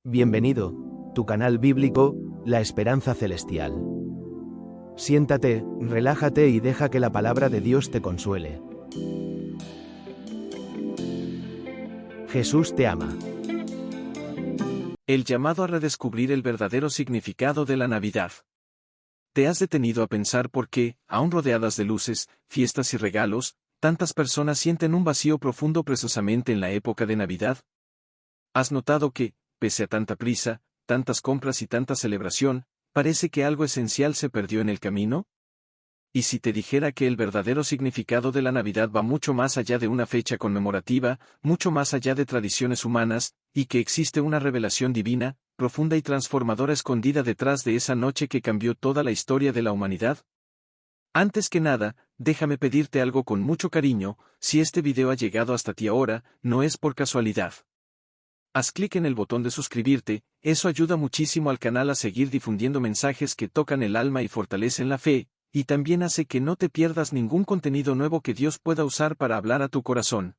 Bienvenido, tu canal bíblico, La Esperanza Celestial. Siéntate, relájate y deja que la palabra de Dios te consuele. Jesús te ama. El llamado a redescubrir el verdadero significado de la Navidad. ¿Te has detenido a pensar por qué, aún rodeadas de luces, fiestas y regalos, tantas personas sienten un vacío profundo precisamente en la época de Navidad? ¿Has notado que, pese a tanta prisa, tantas compras y tanta celebración, parece que algo esencial se perdió en el camino? ¿Y si te dijera que el verdadero significado de la Navidad va mucho más allá de una fecha conmemorativa, mucho más allá de tradiciones humanas, y que existe una revelación divina, profunda y transformadora escondida detrás de esa noche que cambió toda la historia de la humanidad? Antes que nada, déjame pedirte algo con mucho cariño: si este video ha llegado hasta ti ahora, no es por casualidad. Haz clic en el botón de suscribirte, eso ayuda muchísimo al canal a seguir difundiendo mensajes que tocan el alma y fortalecen la fe, y también hace que no te pierdas ningún contenido nuevo que Dios pueda usar para hablar a tu corazón.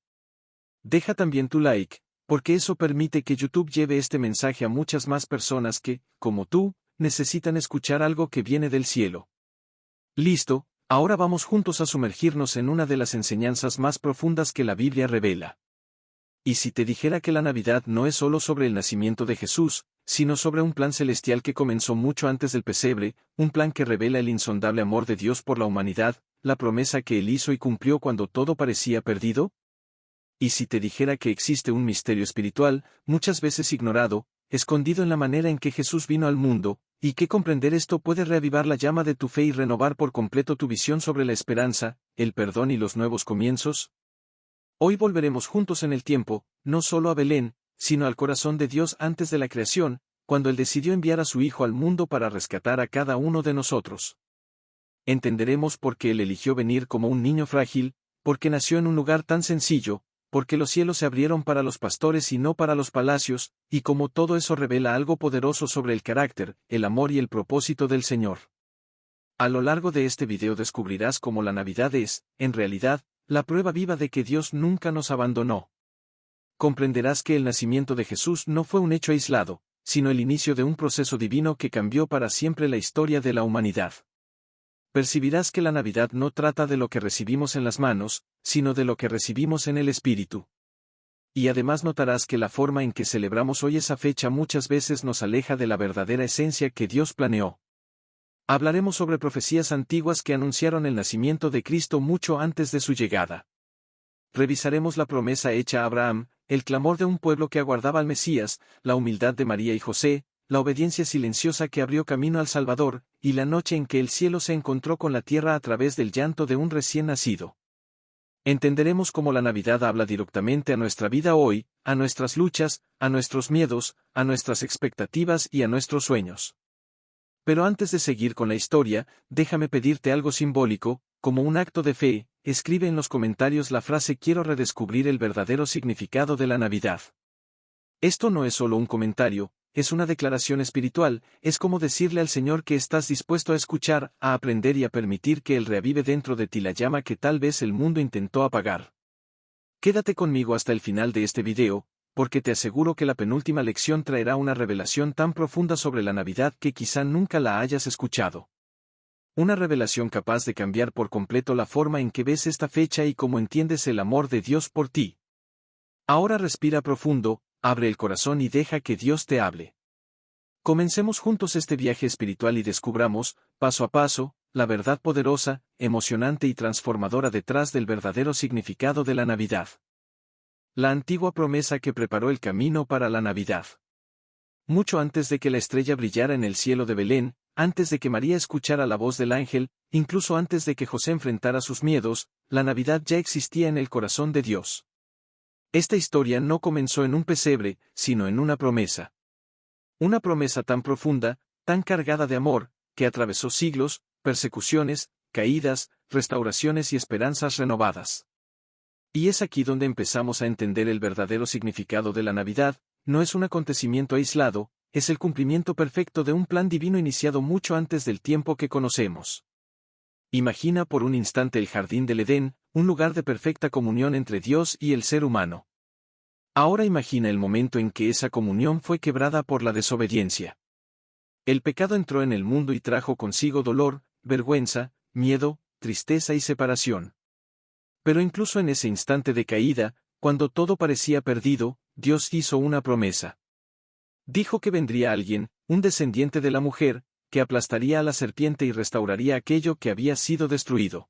Deja también tu like, porque eso permite que YouTube lleve este mensaje a muchas más personas que, como tú, necesitan escuchar algo que viene del cielo. Listo, ahora vamos juntos a sumergirnos en una de las enseñanzas más profundas que la Biblia revela. ¿Y si te dijera que la Navidad no es solo sobre el nacimiento de Jesús, sino sobre un plan celestial que comenzó mucho antes del pesebre, un plan que revela el insondable amor de Dios por la humanidad, la promesa que Él hizo y cumplió cuando todo parecía perdido? ¿Y si te dijera que existe un misterio espiritual, muchas veces ignorado, escondido en la manera en que Jesús vino al mundo, y que comprender esto puede reavivar la llama de tu fe y renovar por completo tu visión sobre la esperanza, el perdón y los nuevos comienzos? Hoy volveremos juntos en el tiempo, no solo a Belén, sino al corazón de Dios antes de la creación, cuando Él decidió enviar a su Hijo al mundo para rescatar a cada uno de nosotros. Entenderemos por qué Él eligió venir como un niño frágil, porque nació en un lugar tan sencillo, porque los cielos se abrieron para los pastores y no para los palacios, y como todo eso revela algo poderoso sobre el carácter, el amor y el propósito del Señor. A lo largo de este video descubrirás cómo la Navidad es, en realidad, la prueba viva de que Dios nunca nos abandonó. Comprenderás que el nacimiento de Jesús no fue un hecho aislado, sino el inicio de un proceso divino que cambió para siempre la historia de la humanidad. Percibirás que la Navidad no trata de lo que recibimos en las manos, sino de lo que recibimos en el Espíritu. Y además notarás que la forma en que celebramos hoy esa fecha muchas veces nos aleja de la verdadera esencia que Dios planeó. Hablaremos sobre profecías antiguas que anunciaron el nacimiento de Cristo mucho antes de su llegada. Revisaremos la promesa hecha a Abraham, el clamor de un pueblo que aguardaba al Mesías, la humildad de María y José, la obediencia silenciosa que abrió camino al Salvador, y la noche en que el cielo se encontró con la tierra a través del llanto de un recién nacido. Entenderemos cómo la Navidad habla directamente a nuestra vida hoy, a nuestras luchas, a nuestros miedos, a nuestras expectativas y a nuestros sueños. Pero antes de seguir con la historia, déjame pedirte algo simbólico: como un acto de fe, escribe en los comentarios la frase "Quiero redescubrir el verdadero significado de la Navidad". Esto no es solo un comentario, es una declaración espiritual, es como decirle al Señor que estás dispuesto a escuchar, a aprender y a permitir que Él reavive dentro de ti la llama que tal vez el mundo intentó apagar. Quédate conmigo hasta el final de este video, porque te aseguro que la penúltima lección traerá una revelación tan profunda sobre la Navidad que quizá nunca la hayas escuchado. Una revelación capaz de cambiar por completo la forma en que ves esta fecha y cómo entiendes el amor de Dios por ti. Ahora respira profundo, abre el corazón y deja que Dios te hable. Comencemos juntos este viaje espiritual y descubramos, paso a paso, la verdad poderosa, emocionante y transformadora detrás del verdadero significado de la Navidad. La antigua promesa que preparó el camino para la Navidad. Mucho antes de que la estrella brillara en el cielo de Belén, antes de que María escuchara la voz del ángel, incluso antes de que José enfrentara sus miedos, la Navidad ya existía en el corazón de Dios. Esta historia no comenzó en un pesebre, sino en una promesa. Una promesa tan profunda, tan cargada de amor, que atravesó siglos, persecuciones, caídas, restauraciones y esperanzas renovadas. Y es aquí donde empezamos a entender el verdadero significado de la Navidad. No es un acontecimiento aislado, es el cumplimiento perfecto de un plan divino iniciado mucho antes del tiempo que conocemos. Imagina por un instante el jardín del Edén, un lugar de perfecta comunión entre Dios y el ser humano. Ahora imagina el momento en que esa comunión fue quebrada por la desobediencia. El pecado entró en el mundo y trajo consigo dolor, vergüenza, miedo, tristeza y separación. Pero incluso en ese instante de caída, cuando todo parecía perdido, Dios hizo una promesa. Dijo que vendría alguien, un descendiente de la mujer, que aplastaría a la serpiente y restauraría aquello que había sido destruido.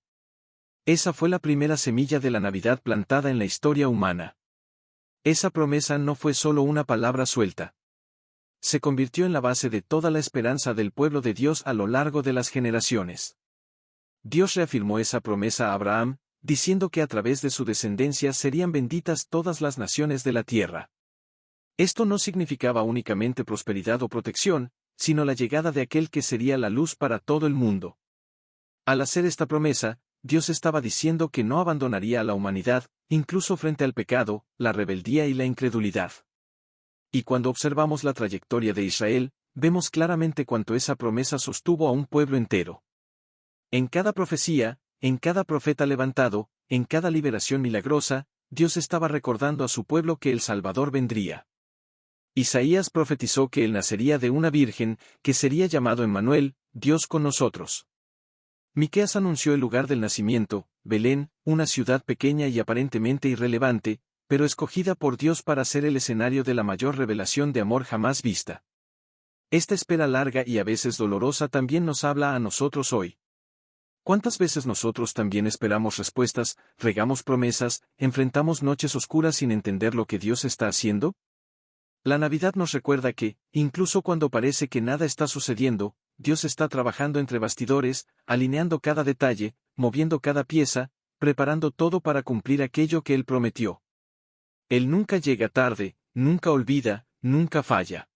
Esa fue la primera semilla de la Navidad plantada en la historia humana. Esa promesa no fue solo una palabra suelta. Se convirtió en la base de toda la esperanza del pueblo de Dios a lo largo de las generaciones. Dios reafirmó esa promesa a Abraham, diciendo que a través de su descendencia serían benditas todas las naciones de la tierra. Esto no significaba únicamente prosperidad o protección, sino la llegada de aquel que sería la luz para todo el mundo. Al hacer esta promesa, Dios estaba diciendo que no abandonaría a la humanidad, incluso frente al pecado, la rebeldía y la incredulidad. Y cuando observamos la trayectoria de Israel, vemos claramente cuánto esa promesa sostuvo a un pueblo entero. En cada profecía, en cada profeta levantado, en cada liberación milagrosa, Dios estaba recordando a su pueblo que el Salvador vendría. Isaías profetizó que él nacería de una virgen, que sería llamado Emmanuel, Dios con nosotros. Miqueas anunció el lugar del nacimiento, Belén, una ciudad pequeña y aparentemente irrelevante, pero escogida por Dios para ser el escenario de la mayor revelación de amor jamás vista. Esta espera larga y a veces dolorosa también nos habla a nosotros hoy. ¿Cuántas veces nosotros también esperamos respuestas, regamos promesas, enfrentamos noches oscuras sin entender lo que Dios está haciendo? La Navidad nos recuerda que, incluso cuando parece que nada está sucediendo, Dios está trabajando entre bastidores, alineando cada detalle, moviendo cada pieza, preparando todo para cumplir aquello que Él prometió. Él nunca llega tarde, nunca olvida, nunca falla.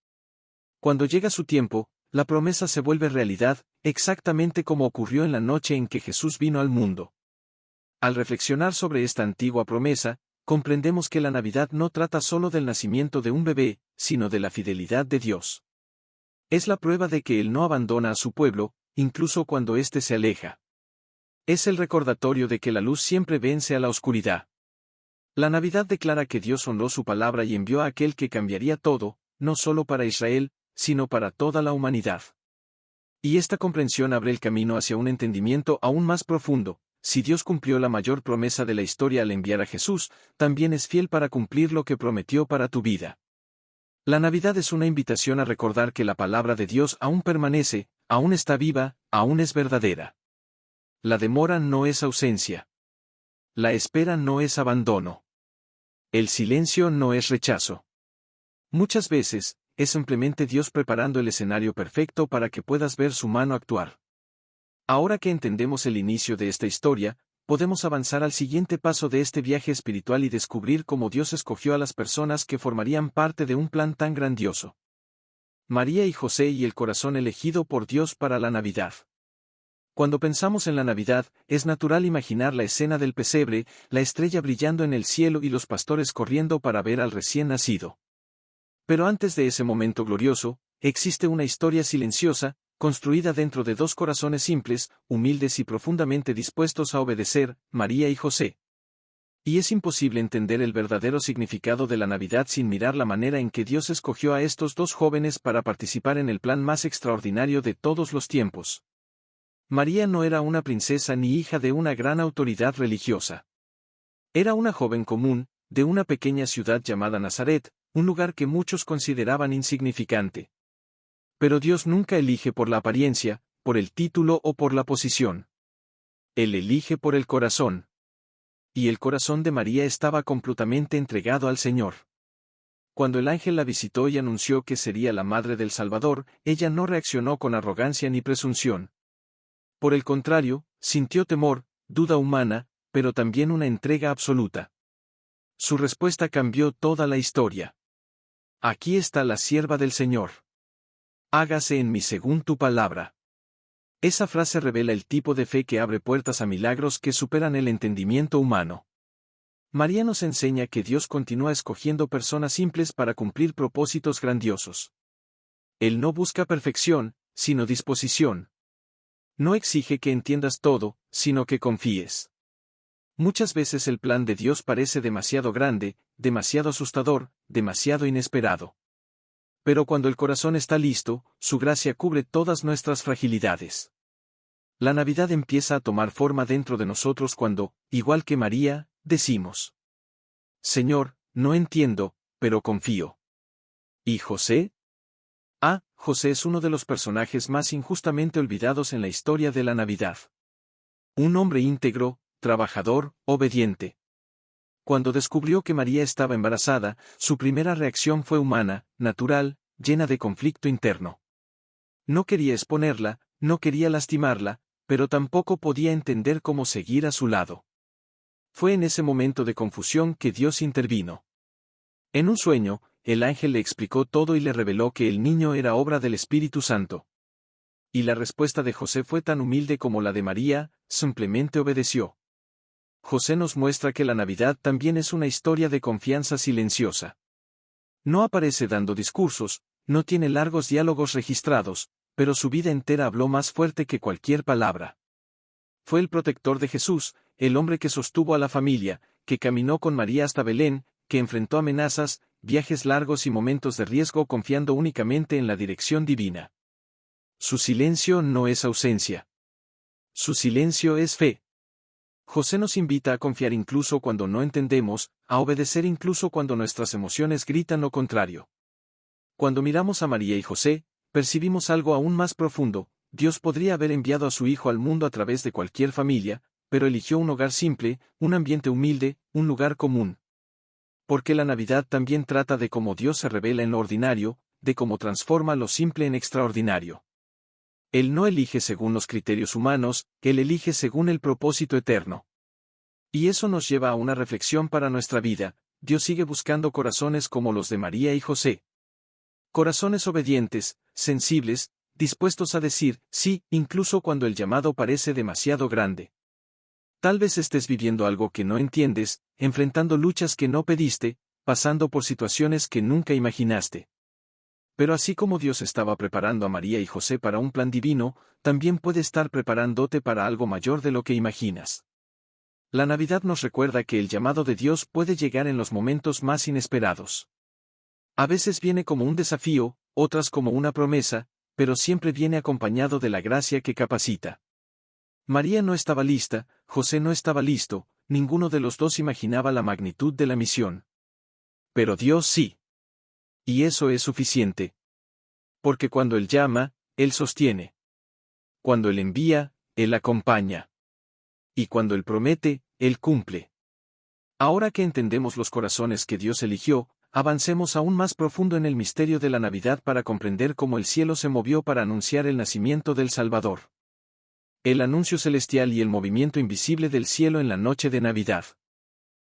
Cuando llega su tiempo, la promesa se vuelve realidad, exactamente como ocurrió en la noche en que Jesús vino al mundo. Al reflexionar sobre esta antigua promesa, comprendemos que la Navidad no trata solo del nacimiento de un bebé, sino de la fidelidad de Dios. Es la prueba de que Él no abandona a su pueblo, incluso cuando éste se aleja. Es el recordatorio de que la luz siempre vence a la oscuridad. La Navidad declara que Dios honró su palabra y envió a aquel que cambiaría todo, no solo para Israel, sino para toda la humanidad. Y esta comprensión abre el camino hacia un entendimiento aún más profundo. Si Dios cumplió la mayor promesa de la historia al enviar a Jesús, también es fiel para cumplir lo que prometió para tu vida. La Navidad es una invitación a recordar que la palabra de Dios aún permanece, aún está viva, aún es verdadera. La demora no es ausencia. La espera no es abandono. El silencio no es rechazo. Muchas veces, es simplemente Dios preparando el escenario perfecto para que puedas ver su mano actuar. Ahora que entendemos el inicio de esta historia, podemos avanzar al siguiente paso de este viaje espiritual y descubrir cómo Dios escogió a las personas que formarían parte de un plan tan grandioso. María y José y el corazón elegido por Dios para la Navidad. Cuando pensamos en la Navidad, es natural imaginar la escena del pesebre, la estrella brillando en el cielo y los pastores corriendo para ver al recién nacido. Pero antes de ese momento glorioso, existe una historia silenciosa, construida dentro de dos corazones simples, humildes y profundamente dispuestos a obedecer, María y José. Y es imposible entender el verdadero significado de la Navidad sin mirar la manera en que Dios escogió a estos dos jóvenes para participar en el plan más extraordinario de todos los tiempos. María no era una princesa ni hija de una gran autoridad religiosa. Era una joven común, de una pequeña ciudad llamada Nazaret, un lugar que muchos consideraban insignificante. Pero Dios nunca elige por la apariencia, por el título o por la posición. Él elige por el corazón. Y el corazón de María estaba completamente entregado al Señor. Cuando el ángel la visitó y anunció que sería la madre del Salvador, ella no reaccionó con arrogancia ni presunción. Por el contrario, sintió temor, duda humana, pero también una entrega absoluta. Su respuesta cambió toda la historia. Aquí está la sierva del Señor. Hágase en mí según tu palabra. Esa frase revela el tipo de fe que abre puertas a milagros que superan el entendimiento humano. María nos enseña que Dios continúa escogiendo personas simples para cumplir propósitos grandiosos. Él no busca perfección, sino disposición. No exige que entiendas todo, sino que confíes. Muchas veces el plan de Dios parece demasiado grande, demasiado asustador, demasiado inesperado. Pero cuando el corazón está listo, su gracia cubre todas nuestras fragilidades. La Navidad empieza a tomar forma dentro de nosotros cuando, igual que María, decimos: Señor, no entiendo, pero confío. ¿Y José? José es uno de los personajes más injustamente olvidados en la historia de la Navidad. Un hombre íntegro, trabajador, obediente. Cuando descubrió que María estaba embarazada, su primera reacción fue humana, natural, llena de conflicto interno. No quería exponerla, no quería lastimarla, pero tampoco podía entender cómo seguir a su lado. Fue en ese momento de confusión que Dios intervino. En un sueño, el ángel le explicó todo y le reveló que el niño era obra del Espíritu Santo. Y la respuesta de José fue tan humilde como la de María, simplemente obedeció. José nos muestra que la Navidad también es una historia de confianza silenciosa. No aparece dando discursos, no tiene largos diálogos registrados, pero su vida entera habló más fuerte que cualquier palabra. Fue el protector de Jesús, el hombre que sostuvo a la familia, que caminó con María hasta Belén, que enfrentó amenazas, viajes largos y momentos de riesgo confiando únicamente en la dirección divina. Su silencio no es ausencia. Su silencio es fe. José nos invita a confiar incluso cuando no entendemos, a obedecer incluso cuando nuestras emociones gritan lo contrario. Cuando miramos a María y José, percibimos algo aún más profundo. Dios podría haber enviado a su Hijo al mundo a través de cualquier familia, pero eligió un hogar simple, un ambiente humilde, un lugar común. Porque la Navidad también trata de cómo Dios se revela en lo ordinario, de cómo transforma lo simple en extraordinario. Él no elige según los criterios humanos, Él elige según el propósito eterno. Y eso nos lleva a una reflexión para nuestra vida. Dios sigue buscando corazones como los de María y José. Corazones obedientes, sensibles, dispuestos a decir sí, incluso cuando el llamado parece demasiado grande. Tal vez estés viviendo algo que no entiendes, enfrentando luchas que no pediste, pasando por situaciones que nunca imaginaste. Pero así como Dios estaba preparando a María y José para un plan divino, también puede estar preparándote para algo mayor de lo que imaginas. La Navidad nos recuerda que el llamado de Dios puede llegar en los momentos más inesperados. A veces viene como un desafío, otras como una promesa, pero siempre viene acompañado de la gracia que capacita. María no estaba lista, José no estaba listo, ninguno de los dos imaginaba la magnitud de la misión. Pero Dios sí. Y eso es suficiente. Porque cuando Él llama, Él sostiene. Cuando Él envía, Él acompaña. Y cuando Él promete, Él cumple. Ahora que entendemos los corazones que Dios eligió, avancemos aún más profundo en el misterio de la Navidad para comprender cómo el cielo se movió para anunciar el nacimiento del Salvador. El anuncio celestial y el movimiento invisible del cielo en la noche de Navidad.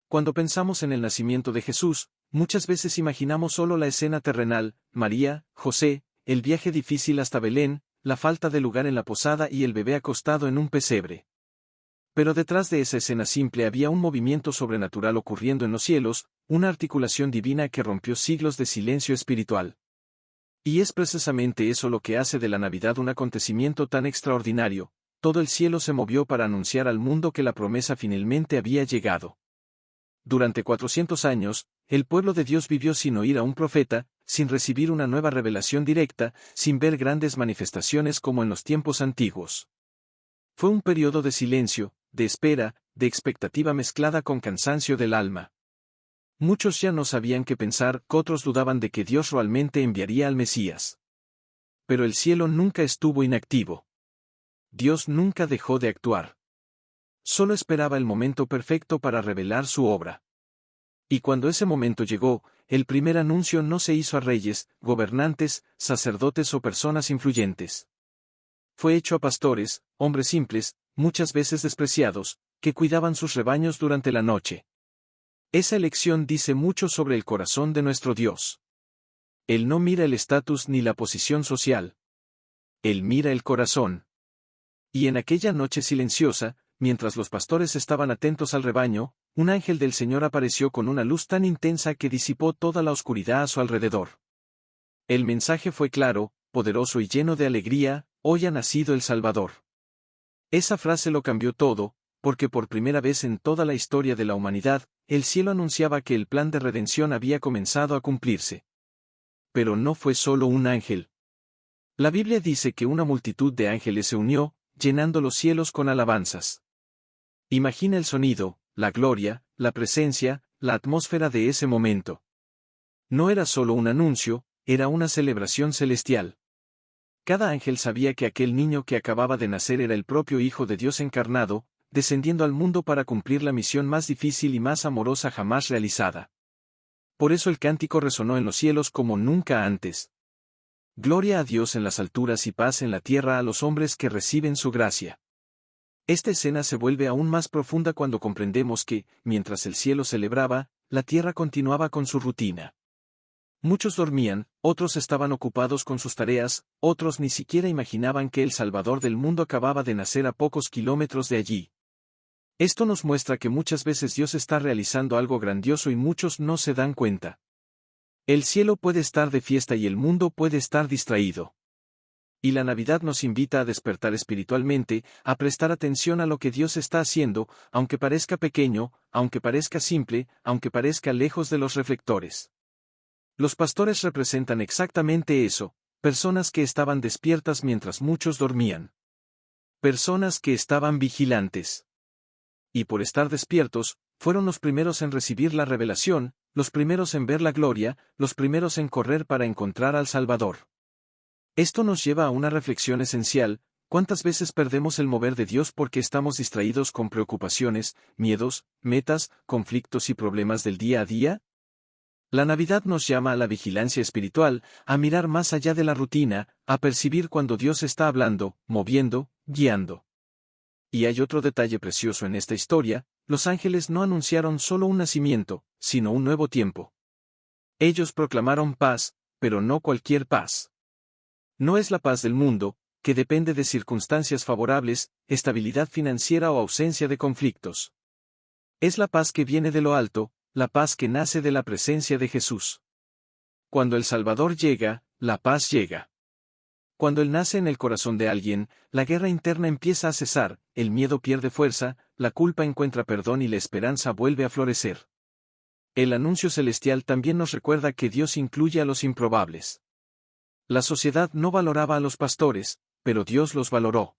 Cuando pensamos en el nacimiento de Jesús, muchas veces imaginamos solo la escena terrenal, María, José, el viaje difícil hasta Belén, la falta de lugar en la posada y el bebé acostado en un pesebre. Pero detrás de esa escena simple había un movimiento sobrenatural ocurriendo en los cielos, una articulación divina que rompió siglos de silencio espiritual. Y es precisamente eso lo que hace de la Navidad un acontecimiento tan extraordinario. Todo el cielo se movió para anunciar al mundo que la promesa finalmente había llegado. Durante 400 años, el pueblo de Dios vivió sin oír a un profeta, sin recibir una nueva revelación directa, sin ver grandes manifestaciones como en los tiempos antiguos. Fue un periodo de silencio, de espera, de expectativa mezclada con cansancio del alma. Muchos ya no sabían qué pensar, otros dudaban de que Dios realmente enviaría al Mesías. Pero el cielo nunca estuvo inactivo. Dios nunca dejó de actuar. Solo esperaba el momento perfecto para revelar su obra. Y cuando ese momento llegó, el primer anuncio no se hizo a reyes, gobernantes, sacerdotes o personas influyentes. Fue hecho a pastores, hombres simples, muchas veces despreciados, que cuidaban sus rebaños durante la noche. Esa elección dice mucho sobre el corazón de nuestro Dios. Él no mira el estatus ni la posición social. Él mira el corazón. Y en aquella noche silenciosa, mientras los pastores estaban atentos al rebaño, un ángel del Señor apareció con una luz tan intensa que disipó toda la oscuridad a su alrededor. El mensaje fue claro, poderoso y lleno de alegría: hoy ha nacido el Salvador. Esa frase lo cambió todo, porque por primera vez en toda la historia de la humanidad, el cielo anunciaba que el plan de redención había comenzado a cumplirse. Pero no fue solo un ángel. La Biblia dice que una multitud de ángeles se unió, llenando los cielos con alabanzas. Imagina el sonido, la gloria, la presencia, la atmósfera de ese momento. No era solo un anuncio, era una celebración celestial. Cada ángel sabía que aquel niño que acababa de nacer era el propio Hijo de Dios encarnado, descendiendo al mundo para cumplir la misión más difícil y más amorosa jamás realizada. Por eso el cántico resonó en los cielos como nunca antes. Gloria a Dios en las alturas y paz en la tierra a los hombres que reciben su gracia. Esta escena se vuelve aún más profunda cuando comprendemos que, mientras el cielo celebraba, la tierra continuaba con su rutina. Muchos dormían, otros estaban ocupados con sus tareas, otros ni siquiera imaginaban que el Salvador del mundo acababa de nacer a pocos kilómetros de allí. Esto nos muestra que muchas veces Dios está realizando algo grandioso y muchos no se dan cuenta. El cielo puede estar de fiesta y el mundo puede estar distraído. Y la Navidad nos invita a despertar espiritualmente, a prestar atención a lo que Dios está haciendo, aunque parezca pequeño, aunque parezca simple, aunque parezca lejos de los reflectores. Los pastores representan exactamente eso, personas que estaban despiertas mientras muchos dormían. Personas que estaban vigilantes. Y por estar despiertos, fueron los primeros en recibir la revelación, los primeros en ver la gloria, los primeros en correr para encontrar al Salvador. Esto nos lleva a una reflexión esencial: ¿cuántas veces perdemos el mover de Dios porque estamos distraídos con preocupaciones, miedos, metas, conflictos y problemas del día a día? La Navidad nos llama a la vigilancia espiritual, a mirar más allá de la rutina, a percibir cuando Dios está hablando, moviendo, guiando. Y hay otro detalle precioso en esta historia: los ángeles no anunciaron solo un nacimiento, sino un nuevo tiempo. Ellos proclamaron paz, pero no cualquier paz. No es la paz del mundo, que depende de circunstancias favorables, estabilidad financiera o ausencia de conflictos. Es la paz que viene de lo alto, la paz que nace de la presencia de Jesús. Cuando el Salvador llega, la paz llega. Cuando Él nace en el corazón de alguien, la guerra interna empieza a cesar, el miedo pierde fuerza, la culpa encuentra perdón y la esperanza vuelve a florecer. El anuncio celestial también nos recuerda que Dios incluye a los improbables. La sociedad no valoraba a los pastores, pero Dios los valoró.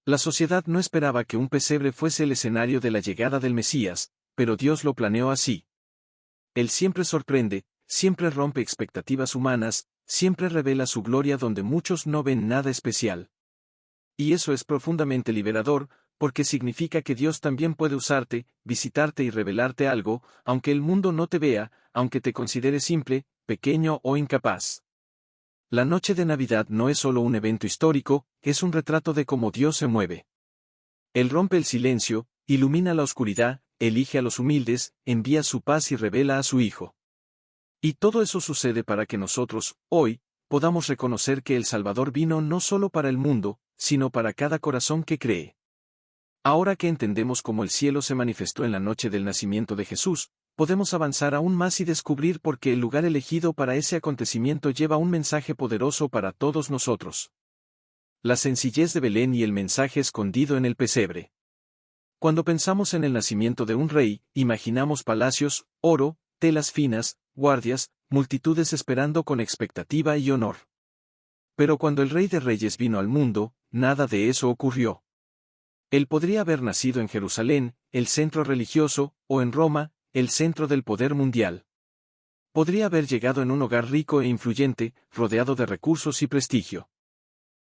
La sociedad no esperaba que un pesebre fuese el escenario de la llegada del Mesías, pero Dios lo planeó así. Él siempre sorprende, siempre rompe expectativas humanas, siempre revela su gloria donde muchos no ven nada especial. Y eso es profundamente liberador, porque significa que Dios también puede usarte, visitarte y revelarte algo, aunque el mundo no te vea, aunque te considere simple, pequeño o incapaz. La noche de Navidad no es solo un evento histórico, es un retrato de cómo Dios se mueve. Él rompe el silencio, ilumina la oscuridad, elige a los humildes, envía su paz y revela a su Hijo. Y todo eso sucede para que nosotros, hoy, podamos reconocer que el Salvador vino no solo para el mundo, sino para cada corazón que cree. Ahora que entendemos cómo el cielo se manifestó en la noche del nacimiento de Jesús, podemos avanzar aún más y descubrir por qué el lugar elegido para ese acontecimiento lleva un mensaje poderoso para todos nosotros. La sencillez de Belén y el mensaje escondido en el pesebre. Cuando pensamos en el nacimiento de un rey, imaginamos palacios, oro, telas finas, guardias, multitudes esperando con expectativa y honor. Pero cuando el Rey de Reyes vino al mundo, nada de eso ocurrió. Él podría haber nacido en Jerusalén, el centro religioso, o en Roma, el centro del poder mundial. Podría haber llegado en un hogar rico e influyente, rodeado de recursos y prestigio.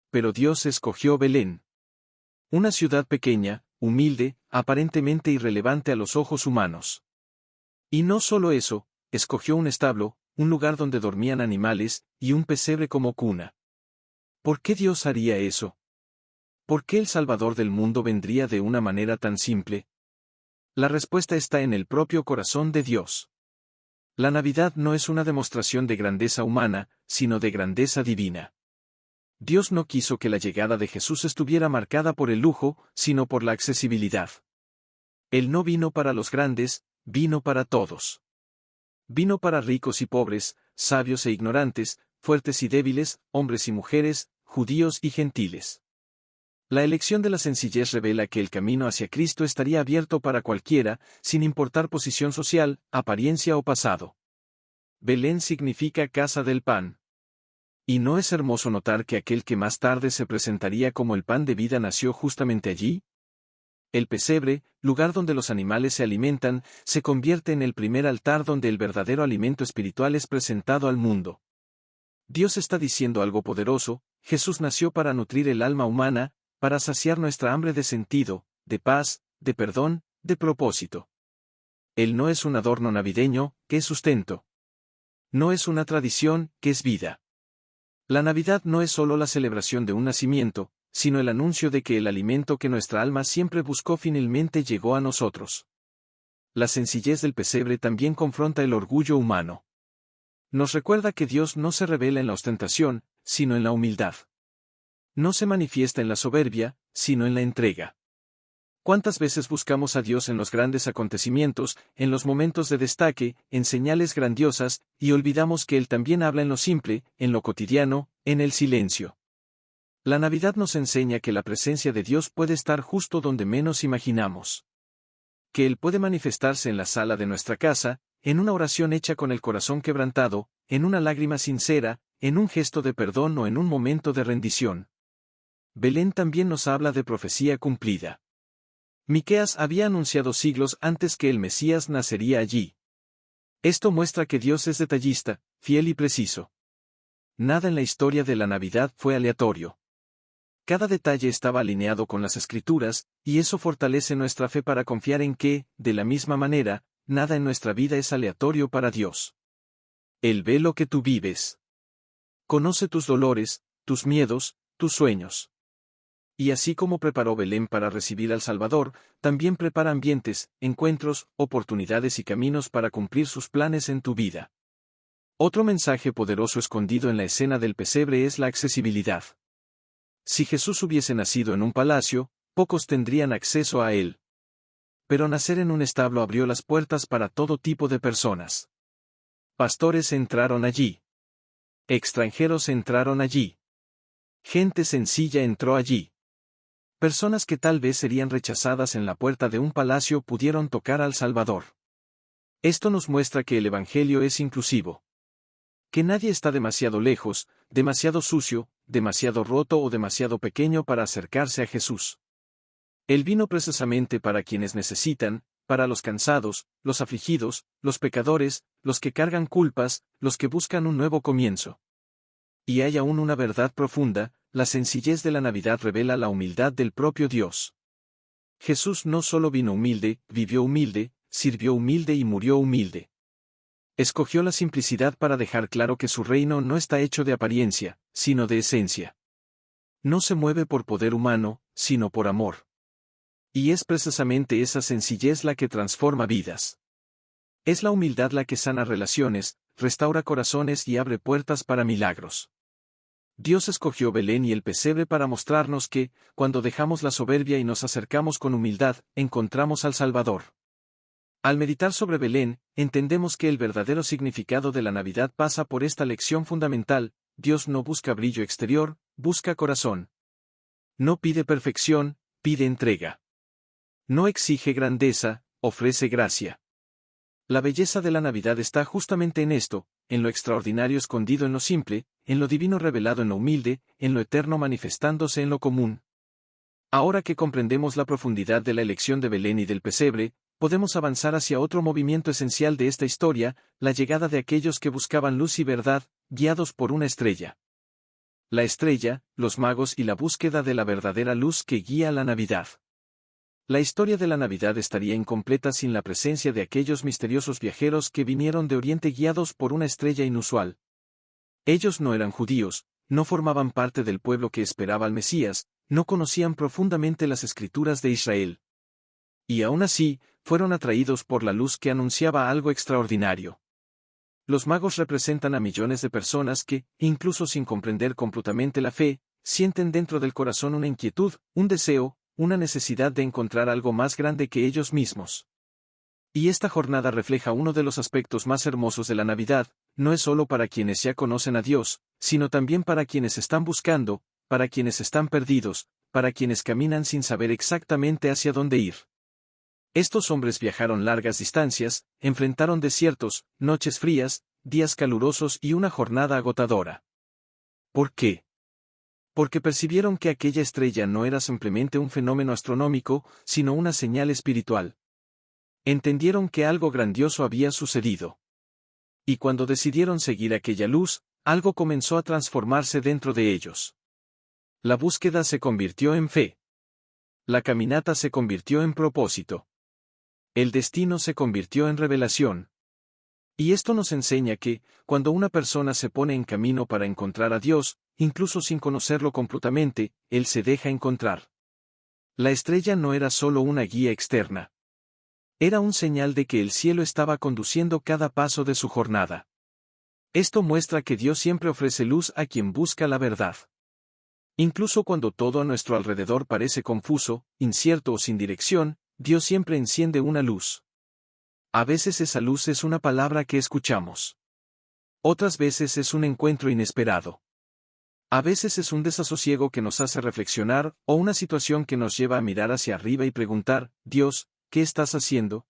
Pero Dios escogió Belén. Una ciudad pequeña, humilde, aparentemente irrelevante a los ojos humanos. Y no solo eso, escogió un establo, un lugar donde dormían animales, y un pesebre como cuna. ¿Por qué Dios haría eso? ¿Por qué el Salvador del mundo vendría de una manera tan simple? La respuesta está en el propio corazón de Dios. La Navidad no es una demostración de grandeza humana, sino de grandeza divina. Dios no quiso que la llegada de Jesús estuviera marcada por el lujo, sino por la accesibilidad. Él no vino para los grandes, vino para todos. Vino para ricos y pobres, sabios e ignorantes, fuertes y débiles, hombres y mujeres, judíos y gentiles. La elección de la sencillez revela que el camino hacia Cristo estaría abierto para cualquiera, sin importar posición social, apariencia o pasado. Belén significa casa del pan. ¿Y no es hermoso notar que aquel que más tarde se presentaría como el pan de vida nació justamente allí? El pesebre, lugar donde los animales se alimentan, se convierte en el primer altar donde el verdadero alimento espiritual es presentado al mundo. Dios está diciendo algo poderoso: Jesús nació para nutrir el alma humana, para saciar nuestra hambre de sentido, de paz, de perdón, de propósito. Él no es un adorno navideño, que es sustento. No es una tradición, que es vida. La Navidad no es solo la celebración de un nacimiento, sino el anuncio de que el alimento que nuestra alma siempre buscó finalmente llegó a nosotros. La sencillez del pesebre también confronta el orgullo humano. Nos recuerda que Dios no se revela en la ostentación, sino en la humildad. No se manifiesta en la soberbia, sino en la entrega. ¿Cuántas veces buscamos a Dios en los grandes acontecimientos, en los momentos de destaque, en señales grandiosas, y olvidamos que Él también habla en lo simple, en lo cotidiano, en el silencio? La Navidad nos enseña que la presencia de Dios puede estar justo donde menos imaginamos. Que Él puede manifestarse en la sala de nuestra casa, en una oración hecha con el corazón quebrantado, en una lágrima sincera, en un gesto de perdón o en un momento de rendición. Belén también nos habla de profecía cumplida. Miqueas había anunciado siglos antes que el Mesías nacería allí. Esto muestra que Dios es detallista, fiel y preciso. Nada en la historia de la Navidad fue aleatorio. Cada detalle estaba alineado con las Escrituras, y eso fortalece nuestra fe para confiar en que, de la misma manera, nada en nuestra vida es aleatorio para Dios. Él ve lo que tú vives. Conoce tus dolores, tus miedos, tus sueños. Y así como preparó Belén para recibir al Salvador, también prepara ambientes, encuentros, oportunidades y caminos para cumplir sus planes en tu vida. Otro mensaje poderoso escondido en la escena del pesebre es la accesibilidad. Si Jesús hubiese nacido en un palacio, pocos tendrían acceso a él. Pero nacer en un establo abrió las puertas para todo tipo de personas. Pastores entraron allí. Extranjeros entraron allí. Gente sencilla entró allí. Personas que tal vez serían rechazadas en la puerta de un palacio pudieron tocar al Salvador. Esto nos muestra que el Evangelio es inclusivo. Que nadie está demasiado lejos, demasiado sucio, demasiado roto o demasiado pequeño para acercarse a Jesús. Él vino precisamente para quienes necesitan, para los cansados, los afligidos, los pecadores, los que cargan culpas, los que buscan un nuevo comienzo. Y hay aún una verdad profunda: la sencillez de la Navidad revela la humildad del propio Dios. Jesús no solo vino humilde, vivió humilde, sirvió humilde y murió humilde. Escogió la simplicidad para dejar claro que su reino no está hecho de apariencia, sino de esencia. No se mueve por poder humano, sino por amor. Y es precisamente esa sencillez la que transforma vidas. Es la humildad la que sana relaciones, restaura corazones y abre puertas para milagros. Dios escogió Belén y el pesebre para mostrarnos que, cuando dejamos la soberbia y nos acercamos con humildad, encontramos al Salvador. Al meditar sobre Belén, entendemos que el verdadero significado de la Navidad pasa por esta lección fundamental: Dios no busca brillo exterior, busca corazón. No pide perfección, pide entrega. No exige grandeza, ofrece gracia. La belleza de la Navidad está justamente en esto, en lo extraordinario escondido en lo simple, en lo divino revelado en lo humilde, en lo eterno manifestándose en lo común. Ahora que comprendemos la profundidad de la elección de Belén y del pesebre, podemos avanzar hacia otro movimiento esencial de esta historia: la llegada de aquellos que buscaban luz y verdad, guiados por una estrella. La estrella, los magos y la búsqueda de la verdadera luz que guía la Navidad. La historia de la Navidad estaría incompleta sin la presencia de aquellos misteriosos viajeros que vinieron de Oriente guiados por una estrella inusual. Ellos no eran judíos, no formaban parte del pueblo que esperaba al Mesías, no conocían profundamente las Escrituras de Israel. Y aún así, fueron atraídos por la luz que anunciaba algo extraordinario. Los magos representan a millones de personas que, incluso sin comprender completamente la fe, sienten dentro del corazón una inquietud, un deseo, una necesidad de encontrar algo más grande que ellos mismos. Y esta jornada refleja uno de los aspectos más hermosos de la Navidad: no es solo para quienes ya conocen a Dios, sino también para quienes están buscando, para quienes están perdidos, para quienes caminan sin saber exactamente hacia dónde ir. Estos hombres viajaron largas distancias, enfrentaron desiertos, noches frías, días calurosos y una jornada agotadora. ¿Por qué? Porque percibieron que aquella estrella no era simplemente un fenómeno astronómico, sino una señal espiritual. Entendieron que algo grandioso había sucedido. Y cuando decidieron seguir aquella luz, algo comenzó a transformarse dentro de ellos. La búsqueda se convirtió en fe. La caminata se convirtió en propósito. El destino se convirtió en revelación. Y esto nos enseña que, cuando una persona se pone en camino para encontrar a Dios, incluso sin conocerlo completamente, Él se deja encontrar. La estrella no era solo una guía externa. Era un señal de que el cielo estaba conduciendo cada paso de su jornada. Esto muestra que Dios siempre ofrece luz a quien busca la verdad. Incluso cuando todo a nuestro alrededor parece confuso, incierto o sin dirección, Dios siempre enciende una luz. A veces esa luz es una palabra que escuchamos. Otras veces es un encuentro inesperado. A veces es un desasosiego que nos hace reflexionar, o una situación que nos lleva a mirar hacia arriba y preguntar, Dios, ¿qué estás haciendo?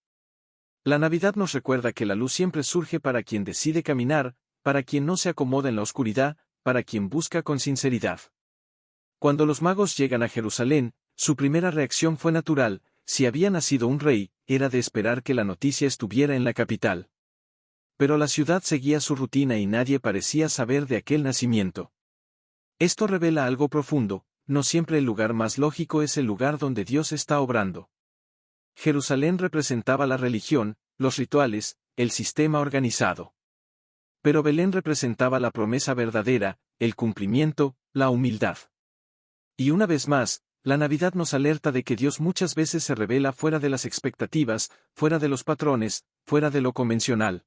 La Navidad nos recuerda que la luz siempre surge para quien decide caminar, para quien no se acomoda en la oscuridad, para quien busca con sinceridad. Cuando los magos llegan a Jerusalén, su primera reacción fue natural: si había nacido un rey, era de esperar que la noticia estuviera en la capital. Pero la ciudad seguía su rutina y nadie parecía saber de aquel nacimiento. Esto revela algo profundo: no siempre el lugar más lógico es el lugar donde Dios está obrando. Jerusalén representaba la religión, los rituales, el sistema organizado. Pero Belén representaba la promesa verdadera, el cumplimiento, la humildad. Y una vez más, la Navidad nos alerta de que Dios muchas veces se revela fuera de las expectativas, fuera de los patrones, fuera de lo convencional.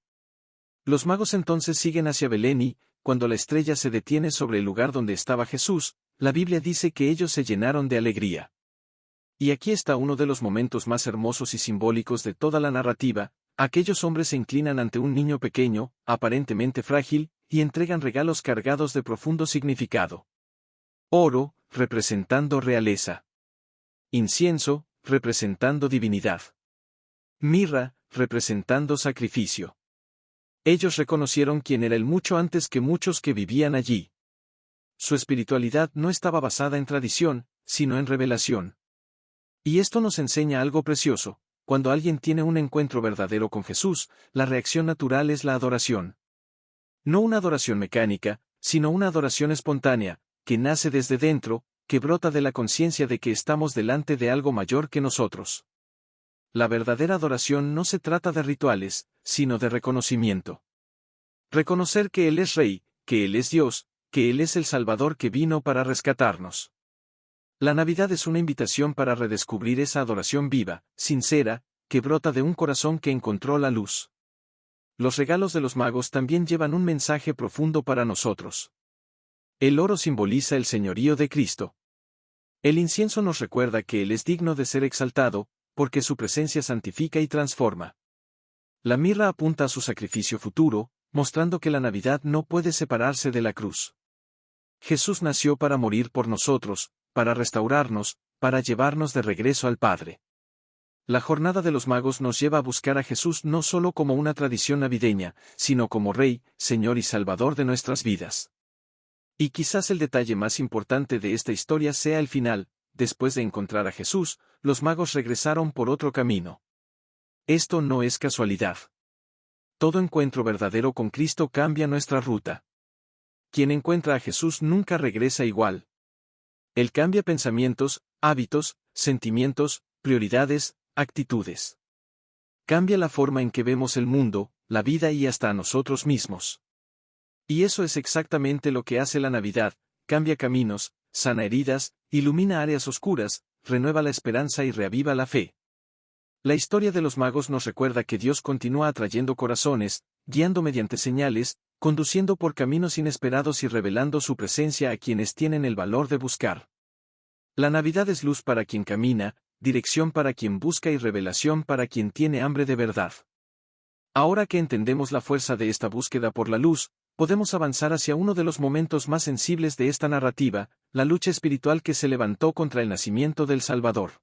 Los magos entonces siguen hacia Belén y, cuando la estrella se detiene sobre el lugar donde estaba Jesús, la Biblia dice que ellos se llenaron de alegría. Y aquí está uno de los momentos más hermosos y simbólicos de toda la narrativa: aquellos hombres se inclinan ante un niño pequeño, aparentemente frágil, y entregan regalos cargados de profundo significado. Oro, representando realeza. Incienso, representando divinidad. Mirra, representando sacrificio. Ellos reconocieron quién era Él mucho antes que muchos que vivían allí. Su espiritualidad no estaba basada en tradición, sino en revelación. Y esto nos enseña algo precioso: cuando alguien tiene un encuentro verdadero con Jesús, la reacción natural es la adoración. No una adoración mecánica, sino una adoración espontánea, que nace desde dentro, que brota de la conciencia de que estamos delante de algo mayor que nosotros. La verdadera adoración no se trata de rituales, sino de reconocimiento. Reconocer que Él es Rey, que Él es Dios, que Él es el Salvador que vino para rescatarnos. La Navidad es una invitación para redescubrir esa adoración viva, sincera, que brota de un corazón que encontró la luz. Los regalos de los magos también llevan un mensaje profundo para nosotros. El oro simboliza el señorío de Cristo. El incienso nos recuerda que Él es digno de ser exaltado, porque su presencia santifica y transforma. La mirra apunta a su sacrificio futuro, mostrando que la Navidad no puede separarse de la cruz. Jesús nació para morir por nosotros, para restaurarnos, para llevarnos de regreso al Padre. La jornada de los magos nos lleva a buscar a Jesús no solo como una tradición navideña, sino como Rey, Señor y Salvador de nuestras vidas. Y quizás el detalle más importante de esta historia sea el final: después de encontrar a Jesús, los magos regresaron por otro camino. Esto no es casualidad. Todo encuentro verdadero con Cristo cambia nuestra ruta. Quien encuentra a Jesús nunca regresa igual. Él cambia pensamientos, hábitos, sentimientos, prioridades, actitudes. Cambia la forma en que vemos el mundo, la vida y hasta a nosotros mismos. Y eso es exactamente lo que hace la Navidad: cambia caminos, sana heridas, ilumina áreas oscuras, renueva la esperanza y reaviva la fe. La historia de los magos nos recuerda que Dios continúa atrayendo corazones, guiando mediante señales, conduciendo por caminos inesperados y revelando su presencia a quienes tienen el valor de buscar. La Navidad es luz para quien camina, dirección para quien busca y revelación para quien tiene hambre de verdad. Ahora que entendemos la fuerza de esta búsqueda por la luz, podemos avanzar hacia uno de los momentos más sensibles de esta narrativa: la lucha espiritual que se levantó contra el nacimiento del Salvador.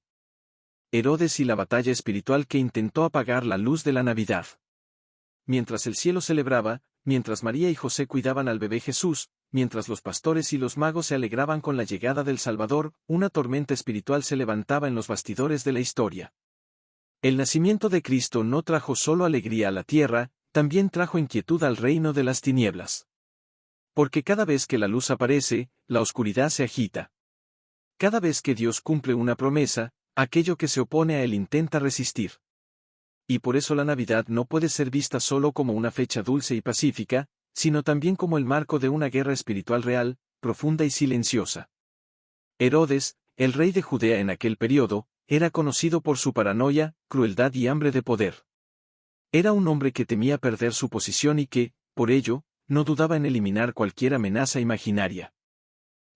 Herodes y la batalla espiritual que intentó apagar la luz de la Navidad. Mientras el cielo celebraba, mientras María y José cuidaban al bebé Jesús, mientras los pastores y los magos se alegraban con la llegada del Salvador, una tormenta espiritual se levantaba en los bastidores de la historia. El nacimiento de Cristo no trajo solo alegría a la tierra, también trajo inquietud al reino de las tinieblas. Porque cada vez que la luz aparece, la oscuridad se agita. Cada vez que Dios cumple una promesa, aquello que se opone a él intenta resistir. Y por eso la Navidad no puede ser vista solo como una fecha dulce y pacífica, sino también como el marco de una guerra espiritual real, profunda y silenciosa. Herodes, el rey de Judea en aquel periodo, era conocido por su paranoia, crueldad y hambre de poder. Era un hombre que temía perder su posición y que, por ello, no dudaba en eliminar cualquier amenaza imaginaria.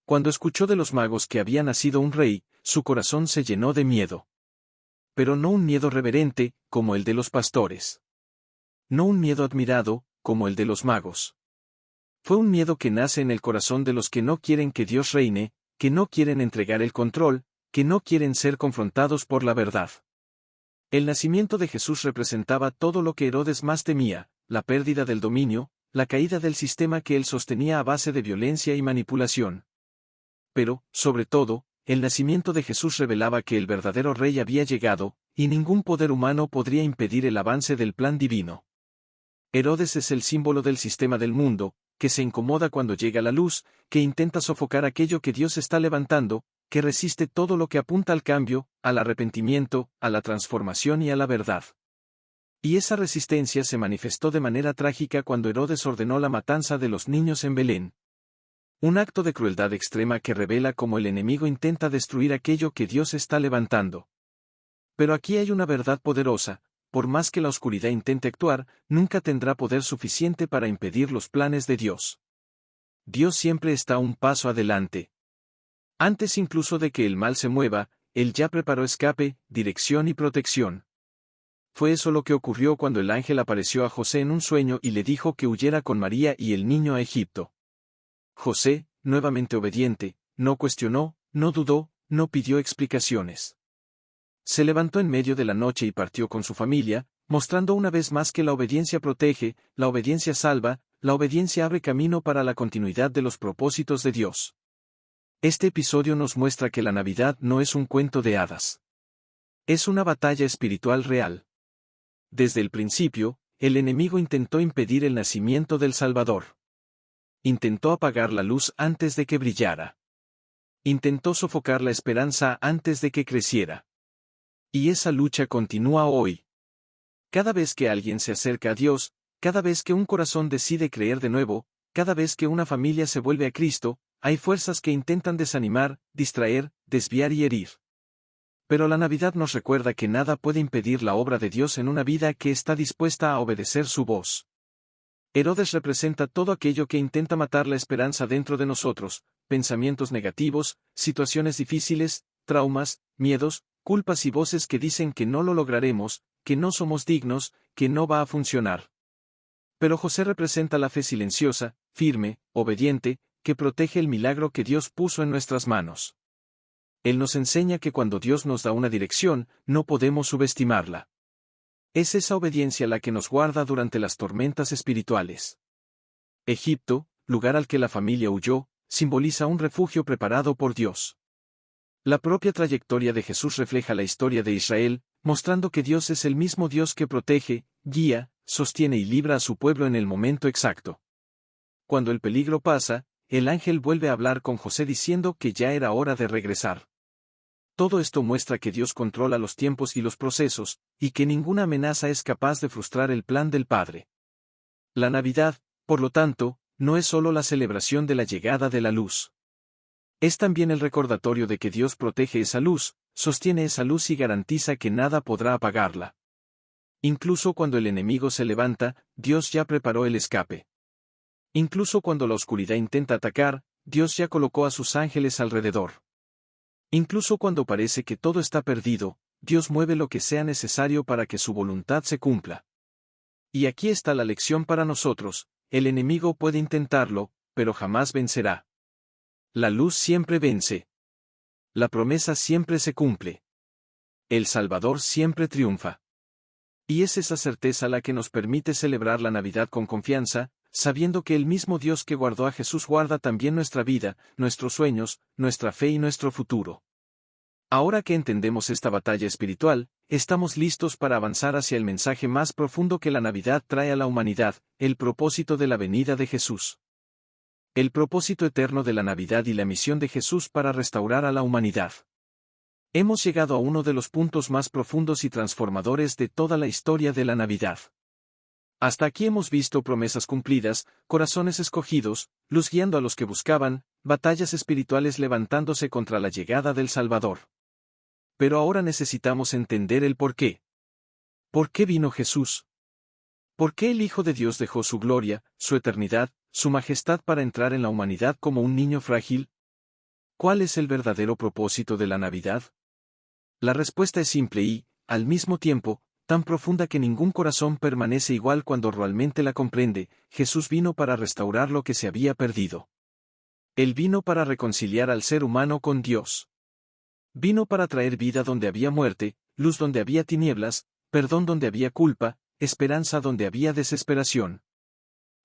Cuando escuchó de los magos que había nacido un rey, su corazón se llenó de miedo. Pero no un miedo reverente, como el de los pastores. No un miedo admirado, como el de los magos. Fue un miedo que nace en el corazón de los que no quieren que Dios reine, que no quieren entregar el control, que no quieren ser confrontados por la verdad. El nacimiento de Jesús representaba todo lo que Herodes más temía, la pérdida del dominio, la caída del sistema que él sostenía a base de violencia y manipulación. Pero, sobre todo, el nacimiento de Jesús revelaba que el verdadero rey había llegado, y ningún poder humano podría impedir el avance del plan divino. Herodes es el símbolo del sistema del mundo, que se incomoda cuando llega la luz, que intenta sofocar aquello que Dios está levantando, que resiste todo lo que apunta al cambio, al arrepentimiento, a la transformación y a la verdad. Y esa resistencia se manifestó de manera trágica cuando Herodes ordenó la matanza de los niños en Belén. Un acto de crueldad extrema que revela cómo el enemigo intenta destruir aquello que Dios está levantando. Pero aquí hay una verdad poderosa: por más que la oscuridad intente actuar, nunca tendrá poder suficiente para impedir los planes de Dios. Dios siempre está un paso adelante. Antes incluso de que el mal se mueva, Él ya preparó escape, dirección y protección. Fue eso lo que ocurrió cuando el ángel apareció a José en un sueño y le dijo que huyera con María y el niño a Egipto. José, nuevamente obediente, no cuestionó, no dudó, no pidió explicaciones. Se levantó en medio de la noche y partió con su familia, mostrando una vez más que la obediencia protege, la obediencia salva, la obediencia abre camino para la continuidad de los propósitos de Dios. Este episodio nos muestra que la Navidad no es un cuento de hadas. Es una batalla espiritual real. Desde el principio, el enemigo intentó impedir el nacimiento del Salvador. Intentó apagar la luz antes de que brillara. Intentó sofocar la esperanza antes de que creciera. Y esa lucha continúa hoy. Cada vez que alguien se acerca a Dios, cada vez que un corazón decide creer de nuevo, cada vez que una familia se vuelve a Cristo, hay fuerzas que intentan desanimar, distraer, desviar y herir. Pero la Navidad nos recuerda que nada puede impedir la obra de Dios en una vida que está dispuesta a obedecer su voz. Herodes representa todo aquello que intenta matar la esperanza dentro de nosotros: pensamientos negativos, situaciones difíciles, traumas, miedos, culpas y voces que dicen que no lo lograremos, que no somos dignos, que no va a funcionar. Pero José representa la fe silenciosa, firme, obediente, que protege el milagro que Dios puso en nuestras manos. Él nos enseña que cuando Dios nos da una dirección, no podemos subestimarla. Es esa obediencia la que nos guarda durante las tormentas espirituales. Egipto, lugar al que la familia huyó, simboliza un refugio preparado por Dios. La propia trayectoria de Jesús refleja la historia de Israel, mostrando que Dios es el mismo Dios que protege, guía, sostiene y libra a su pueblo en el momento exacto. Cuando el peligro pasa, el ángel vuelve a hablar con José diciendo que ya era hora de regresar. Todo esto muestra que Dios controla los tiempos y los procesos, y que ninguna amenaza es capaz de frustrar el plan del Padre. La Navidad, por lo tanto, no es solo la celebración de la llegada de la luz. Es también el recordatorio de que Dios protege esa luz, sostiene esa luz y garantiza que nada podrá apagarla. Incluso cuando el enemigo se levanta, Dios ya preparó el escape. Incluso cuando la oscuridad intenta atacar, Dios ya colocó a sus ángeles alrededor. Incluso cuando parece que todo está perdido, Dios mueve lo que sea necesario para que su voluntad se cumpla. Y aquí está la lección para nosotros: el enemigo puede intentarlo, pero jamás vencerá. La luz siempre vence. La promesa siempre se cumple. El Salvador siempre triunfa. Y es esa certeza la que nos permite celebrar la Navidad con confianza, sabiendo que el mismo Dios que guardó a Jesús guarda también nuestra vida, nuestros sueños, nuestra fe y nuestro futuro. Ahora que entendemos esta batalla espiritual, estamos listos para avanzar hacia el mensaje más profundo que la Navidad trae a la humanidad, el propósito de la venida de Jesús. El propósito eterno de la Navidad y la misión de Jesús para restaurar a la humanidad. Hemos llegado a uno de los puntos más profundos y transformadores de toda la historia de la Navidad. Hasta aquí hemos visto promesas cumplidas, corazones escogidos, luz guiando a los que buscaban, batallas espirituales levantándose contra la llegada del Salvador. Pero ahora necesitamos entender el porqué. ¿Por qué vino Jesús? ¿Por qué el Hijo de Dios dejó su gloria, su eternidad, su majestad para entrar en la humanidad como un niño frágil? ¿Cuál es el verdadero propósito de la Navidad? La respuesta es simple y, al mismo tiempo, tan profunda que ningún corazón permanece igual cuando realmente la comprende. Jesús vino para restaurar lo que se había perdido. Él vino para reconciliar al ser humano con Dios. Vino para traer vida donde había muerte, luz donde había tinieblas, perdón donde había culpa, esperanza donde había desesperación.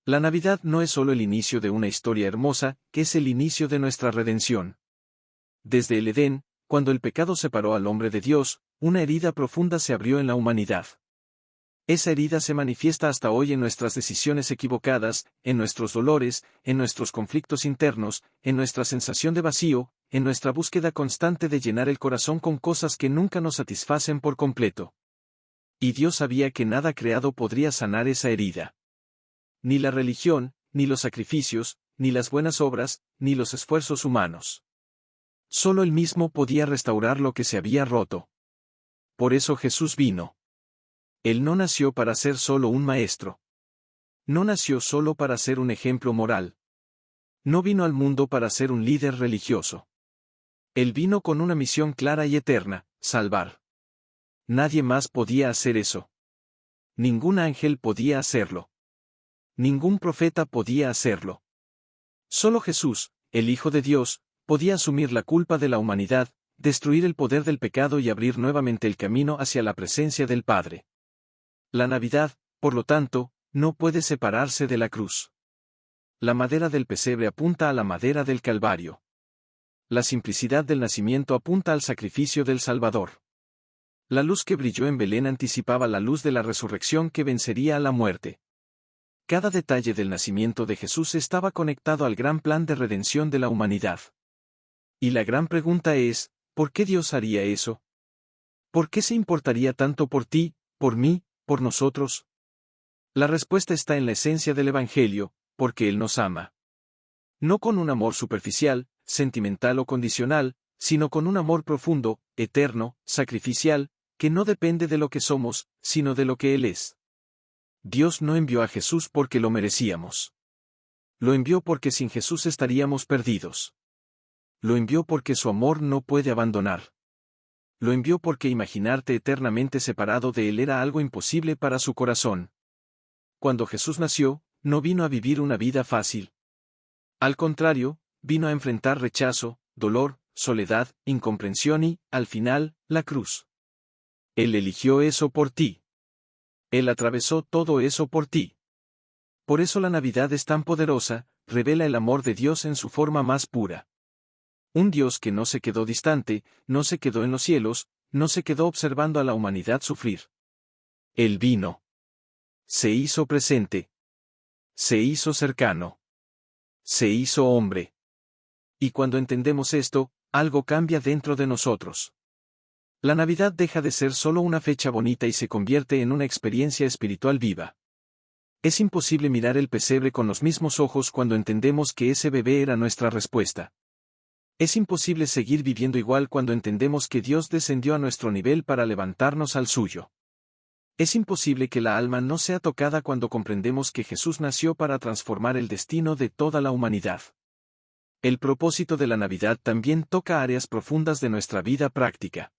La Navidad no es solo el inicio de una historia hermosa, que es el inicio de nuestra redención. Desde el Edén, cuando el pecado separó al hombre de Dios, una herida profunda se abrió en la humanidad. Esa herida se manifiesta hasta hoy en nuestras decisiones equivocadas, en nuestros dolores, en nuestros conflictos internos, en nuestra sensación de vacío, en nuestra búsqueda constante de llenar el corazón con cosas que nunca nos satisfacen por completo. Y Dios sabía que nada creado podría sanar esa herida. Ni la religión, ni los sacrificios, ni las buenas obras, ni los esfuerzos humanos. Solo Él mismo podía restaurar lo que se había roto. Por eso Jesús vino. Él no nació para ser solo un maestro. No nació solo para ser un ejemplo moral. No vino al mundo para ser un líder religioso. Él vino con una misión clara y eterna: salvar. Nadie más podía hacer eso. Ningún ángel podía hacerlo. Ningún profeta podía hacerlo. Solo Jesús, el Hijo de Dios, podía asumir la culpa de la humanidad, destruir el poder del pecado y abrir nuevamente el camino hacia la presencia del Padre. La Navidad, por lo tanto, no puede separarse de la cruz. La madera del pesebre apunta a la madera del Calvario. La simplicidad del nacimiento apunta al sacrificio del Salvador. La luz que brilló en Belén anticipaba la luz de la resurrección que vencería a la muerte. Cada detalle del nacimiento de Jesús estaba conectado al gran plan de redención de la humanidad. Y la gran pregunta es, ¿por qué Dios haría eso? ¿Por qué se importaría tanto por ti, por mí, por nosotros? La respuesta está en la esencia del Evangelio: porque Él nos ama. No con un amor superficial, sentimental o condicional, sino con un amor profundo, eterno, sacrificial, que no depende de lo que somos, sino de lo que Él es. Dios no envió a Jesús porque lo merecíamos. Lo envió porque sin Jesús estaríamos perdidos. Lo envió porque su amor no puede abandonar. Lo envió porque imaginarte eternamente separado de Él era algo imposible para su corazón. Cuando Jesús nació, no vino a vivir una vida fácil. Al contrario, vino a enfrentar rechazo, dolor, soledad, incomprensión y, al final, la cruz. Él eligió eso por ti. Él atravesó todo eso por ti. Por eso la Navidad es tan poderosa, revela el amor de Dios en su forma más pura. Un Dios que no se quedó distante, no se quedó en los cielos, no se quedó observando a la humanidad sufrir. Él vino. Se hizo presente. Se hizo cercano. Se hizo hombre. Y cuando entendemos esto, algo cambia dentro de nosotros. La Navidad deja de ser solo una fecha bonita y se convierte en una experiencia espiritual viva. Es imposible mirar el pesebre con los mismos ojos cuando entendemos que ese bebé era nuestra respuesta. Es imposible seguir viviendo igual cuando entendemos que Dios descendió a nuestro nivel para levantarnos al suyo. Es imposible que la alma no sea tocada cuando comprendemos que Jesús nació para transformar el destino de toda la humanidad. El propósito de la Navidad también toca áreas profundas de nuestra vida práctica.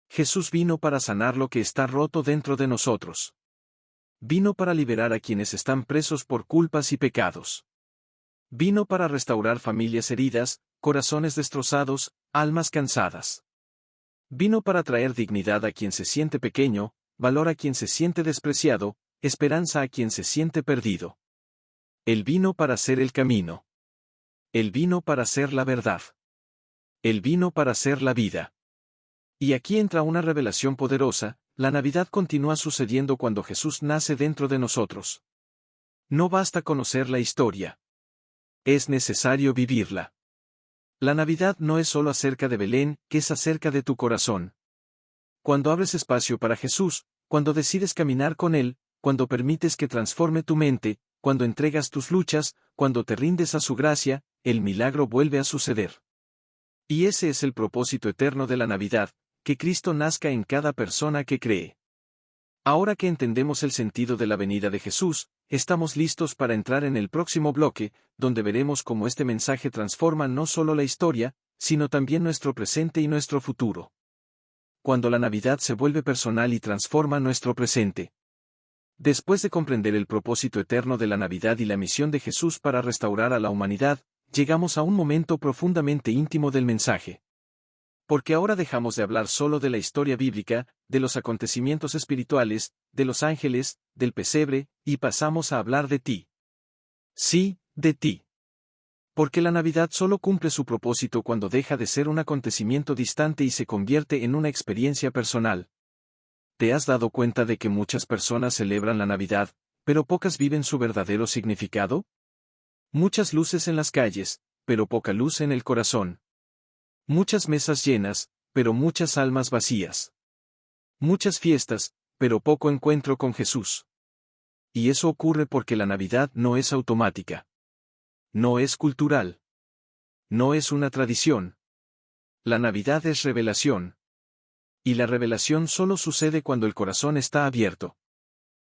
Jesús vino para sanar lo que está roto dentro de nosotros. Vino para liberar a quienes están presos por culpas y pecados. Vino para restaurar familias heridas, corazones destrozados, almas cansadas. Vino para traer dignidad a quien se siente pequeño, valor a quien se siente despreciado, esperanza a quien se siente perdido. Él vino para ser el camino. Él vino para ser la verdad. Él vino para ser la vida. Y aquí entra una revelación poderosa: la Navidad continúa sucediendo cuando Jesús nace dentro de nosotros. No basta conocer la historia. Es necesario vivirla. La Navidad no es solo acerca de Belén, que es acerca de tu corazón. Cuando abres espacio para Jesús, cuando decides caminar con Él, cuando permites que transforme tu mente, cuando entregas tus luchas, cuando te rindes a su gracia, el milagro vuelve a suceder. Y ese es el propósito eterno de la Navidad, que Cristo nazca en cada persona que cree. Ahora que entendemos el sentido de la venida de Jesús, estamos listos para entrar en el próximo bloque, donde veremos cómo este mensaje transforma no solo la historia, sino también nuestro presente y nuestro futuro. Cuando la Navidad se vuelve personal y transforma nuestro presente. Después de comprender el propósito eterno de la Navidad y la misión de Jesús para restaurar a la humanidad, llegamos a un momento profundamente íntimo del mensaje. Porque ahora dejamos de hablar solo de la historia bíblica, de los acontecimientos espirituales, de los ángeles, del pesebre, y pasamos a hablar de ti. Sí, de ti. Porque la Navidad solo cumple su propósito cuando deja de ser un acontecimiento distante y se convierte en una experiencia personal. ¿Te has dado cuenta de que muchas personas celebran la Navidad, pero pocas viven su verdadero significado? Muchas luces en las calles, pero poca luz en el corazón. Muchas mesas llenas, pero muchas almas vacías. Muchas fiestas, pero poco encuentro con Jesús. Y eso ocurre porque la Navidad no es automática. No es cultural. No es una tradición. La Navidad es revelación. Y la revelación solo sucede cuando el corazón está abierto.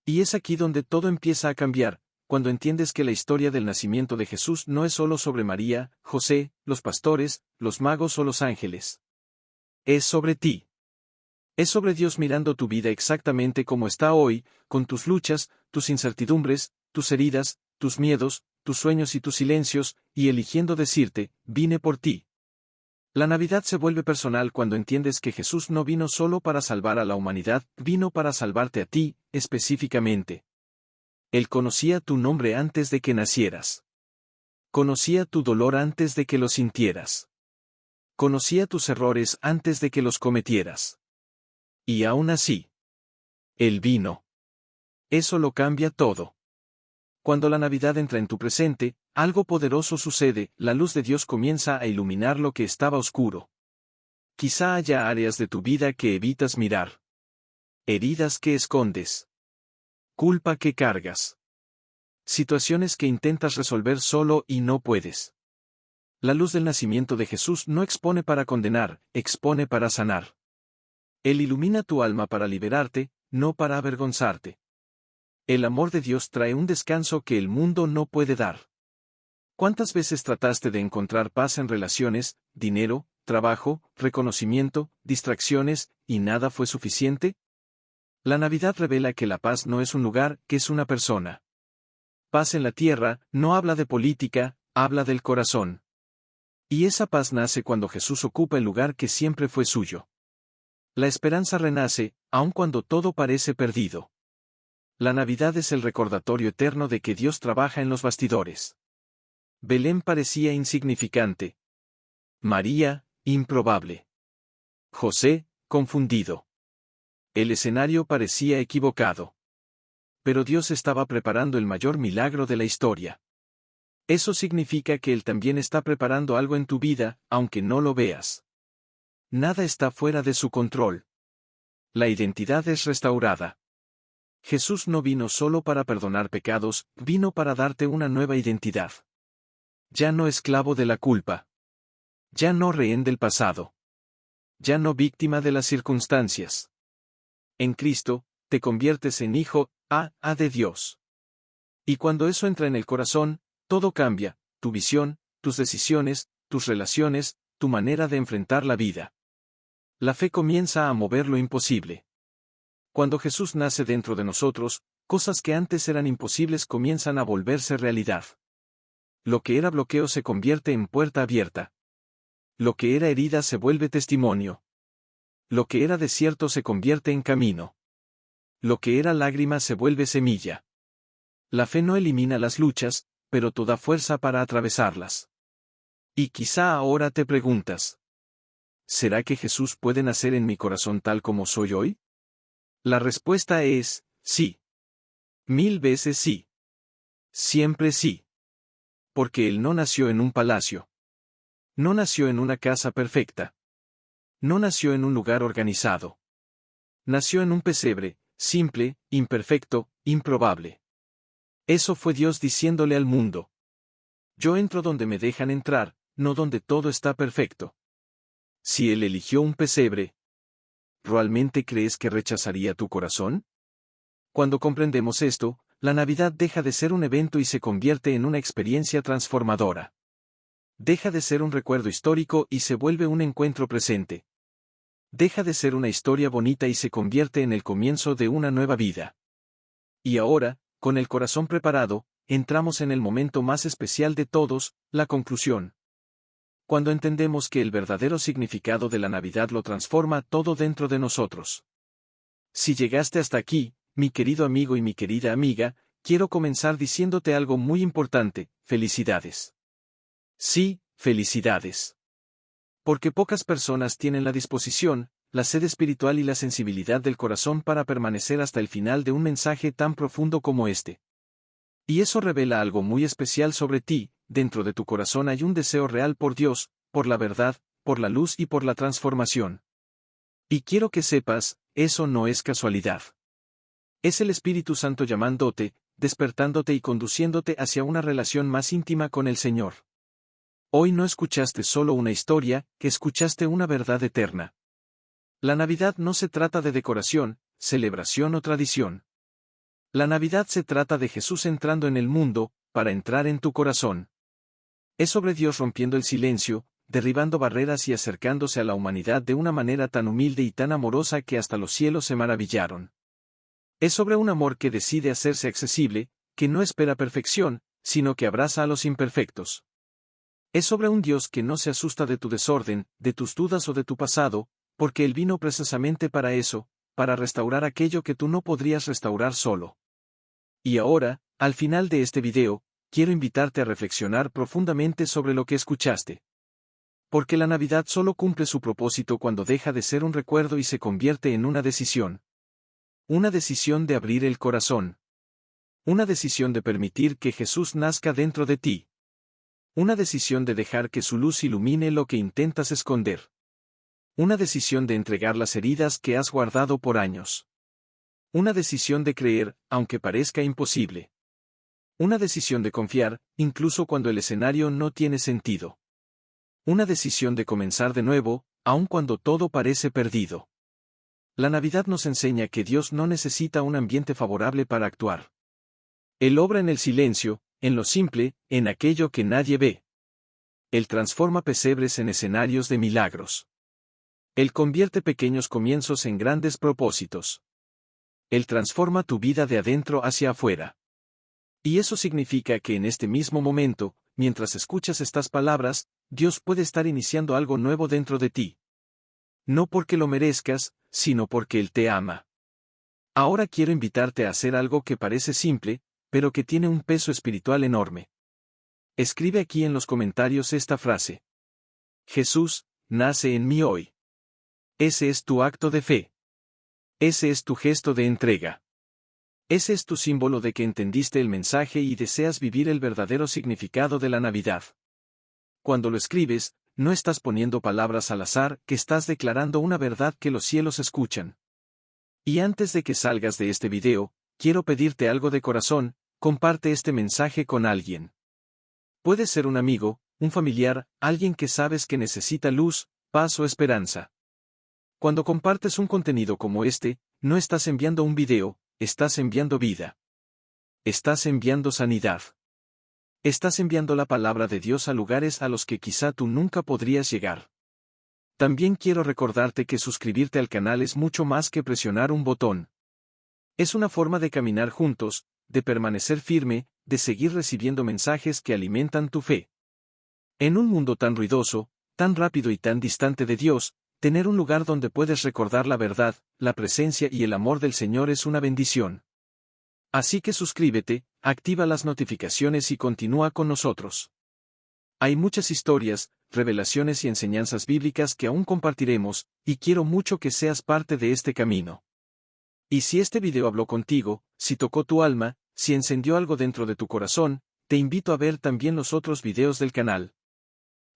Y es aquí donde todo empieza a cambiar, cuando entiendes que la historia del nacimiento de Jesús no es solo sobre María, José, los pastores, los magos o los ángeles. Es sobre ti. Es sobre Dios mirando tu vida exactamente como está hoy, con tus luchas, tus incertidumbres, tus heridas, tus miedos, tus sueños y tus silencios, y eligiendo decirte: vine por ti. La Navidad se vuelve personal cuando entiendes que Jesús no vino solo para salvar a la humanidad, vino para salvarte a ti, específicamente. Él conocía tu nombre antes de que nacieras. Conocía tu dolor antes de que lo sintieras. Conocía tus errores antes de que los cometieras. Y aún así, Él vino. Eso lo cambia todo. Cuando la Navidad entra en tu presente, algo poderoso sucede: la luz de Dios comienza a iluminar lo que estaba oscuro. Quizá haya áreas de tu vida que evitas mirar. Heridas que escondes. Culpa que cargas. Situaciones que intentas resolver solo y no puedes. La luz del nacimiento de Jesús no expone para condenar, expone para sanar. Él ilumina tu alma para liberarte, no para avergonzarte. El amor de Dios trae un descanso que el mundo no puede dar. ¿Cuántas veces trataste de encontrar paz en relaciones, dinero, trabajo, reconocimiento, distracciones, y nada fue suficiente? La Navidad revela que la paz no es un lugar, que es una persona. Paz en la tierra no habla de política, habla del corazón. Y esa paz nace cuando Jesús ocupa el lugar que siempre fue suyo. La esperanza renace, aun cuando todo parece perdido. La Navidad es el recordatorio eterno de que Dios trabaja en los bastidores. Belén parecía insignificante. María, improbable. José, confundido. El escenario parecía equivocado. Pero Dios estaba preparando el mayor milagro de la historia. Eso significa que Él también está preparando algo en tu vida, aunque no lo veas. Nada está fuera de su control. La identidad es restaurada. Jesús no vino solo para perdonar pecados, vino para darte una nueva identidad. Ya no esclavo de la culpa. Ya no rehén del pasado. Ya no víctima de las circunstancias. En Cristo, te conviertes en hijo de Dios. Y cuando eso entra en el corazón, todo cambia: tu visión, tus decisiones, tus relaciones, tu manera de enfrentar la vida. La fe comienza a mover lo imposible. Cuando Jesús nace dentro de nosotros, cosas que antes eran imposibles comienzan a volverse realidad. Lo que era bloqueo se convierte en puerta abierta. Lo que era herida se vuelve testimonio. Lo que era desierto se convierte en camino. Lo que era lágrima se vuelve semilla. La fe no elimina las luchas, pero te da fuerza para atravesarlas. Y quizá ahora te preguntas, ¿será que Jesús puede nacer en mi corazón tal como soy hoy? La respuesta es, sí. 1000 veces sí. Siempre sí. Porque Él no nació en un palacio. No nació en una casa perfecta. No nació en un lugar organizado. Nació en un pesebre, simple, imperfecto, improbable. Eso fue Dios diciéndole al mundo. Yo entro donde me dejan entrar, no donde todo está perfecto. Si Él eligió un pesebre, ¿realmente crees que rechazaría tu corazón? Cuando comprendemos esto, la Navidad deja de ser un evento y se convierte en una experiencia transformadora. Deja de ser un recuerdo histórico y se vuelve un encuentro presente. Deja de ser una historia bonita y se convierte en el comienzo de una nueva vida. Y ahora, con el corazón preparado, entramos en el momento más especial de todos, la conclusión. Cuando entendemos que el verdadero significado de la Navidad lo transforma todo dentro de nosotros. Si llegaste hasta aquí, mi querido amigo y mi querida amiga, quiero comenzar diciéndote algo muy importante: felicidades. Sí, felicidades. Porque pocas personas tienen la disposición, la sed espiritual y la sensibilidad del corazón para permanecer hasta el final de un mensaje tan profundo como este. Y eso revela algo muy especial sobre ti: dentro de tu corazón hay un deseo real por Dios, por la verdad, por la luz y por la transformación. Y quiero que sepas, eso no es casualidad. Es el Espíritu Santo llamándote, despertándote y conduciéndote hacia una relación más íntima con el Señor. Hoy no escuchaste solo una historia, escuchaste una verdad eterna. La Navidad no se trata de decoración, celebración o tradición. La Navidad se trata de Jesús entrando en el mundo, para entrar en tu corazón. Es sobre Dios rompiendo el silencio, derribando barreras y acercándose a la humanidad de una manera tan humilde y tan amorosa que hasta los cielos se maravillaron. Es sobre un amor que decide hacerse accesible, que no espera perfección, sino que abraza a los imperfectos. Es sobre un Dios que no se asusta de tu desorden, de tus dudas o de tu pasado, porque Él vino precisamente para eso, para restaurar aquello que tú no podrías restaurar solo. Y ahora, al final de este video, quiero invitarte a reflexionar profundamente sobre lo que escuchaste. Porque la Navidad solo cumple su propósito cuando deja de ser un recuerdo y se convierte en una decisión. Una decisión de abrir el corazón. Una decisión de permitir que Jesús nazca dentro de ti. Una decisión de dejar que su luz ilumine lo que intentas esconder. Una decisión de entregar las heridas que has guardado por años. Una decisión de creer, aunque parezca imposible. Una decisión de confiar, incluso cuando el escenario no tiene sentido. Una decisión de comenzar de nuevo, aun cuando todo parece perdido. La Navidad nos enseña que Dios no necesita un ambiente favorable para actuar. Él obra en el silencio, en lo simple, en aquello que nadie ve. Él transforma pesebres en escenarios de milagros. Él convierte pequeños comienzos en grandes propósitos. Él transforma tu vida de adentro hacia afuera. Y eso significa que en este mismo momento, mientras escuchas estas palabras, Dios puede estar iniciando algo nuevo dentro de ti. No porque lo merezcas, sino porque Él te ama. Ahora quiero invitarte a hacer algo que parece simple, pero que tiene un peso espiritual enorme. Escribe aquí en los comentarios esta frase: Jesús, nace en mí hoy. Ese es tu acto de fe. Ese es tu gesto de entrega. Ese es tu símbolo de que entendiste el mensaje y deseas vivir el verdadero significado de la Navidad. Cuando lo escribes, no estás poniendo palabras al azar, que estás declarando una verdad que los cielos escuchan. Y antes de que salgas de este video, quiero pedirte algo de corazón: comparte este mensaje con alguien. Puede ser un amigo, un familiar, alguien que sabes que necesita luz, paz o esperanza. Cuando compartes un contenido como este, no estás enviando un video, estás enviando vida. Estás enviando sanidad. Estás enviando la palabra de Dios a lugares a los que quizá tú nunca podrías llegar. También quiero recordarte que suscribirte al canal es mucho más que presionar un botón. Es una forma de caminar juntos, de permanecer firme, de seguir recibiendo mensajes que alimentan tu fe. En un mundo tan ruidoso, tan rápido y tan distante de Dios, tener un lugar donde puedes recordar la verdad, la presencia y el amor del Señor es una bendición. Así que suscríbete, activa las notificaciones y continúa con nosotros. Hay muchas historias, revelaciones y enseñanzas bíblicas que aún compartiremos, y quiero mucho que seas parte de este camino. Y si este video habló contigo, si tocó tu alma, si encendió algo dentro de tu corazón, te invito a ver también los otros videos del canal.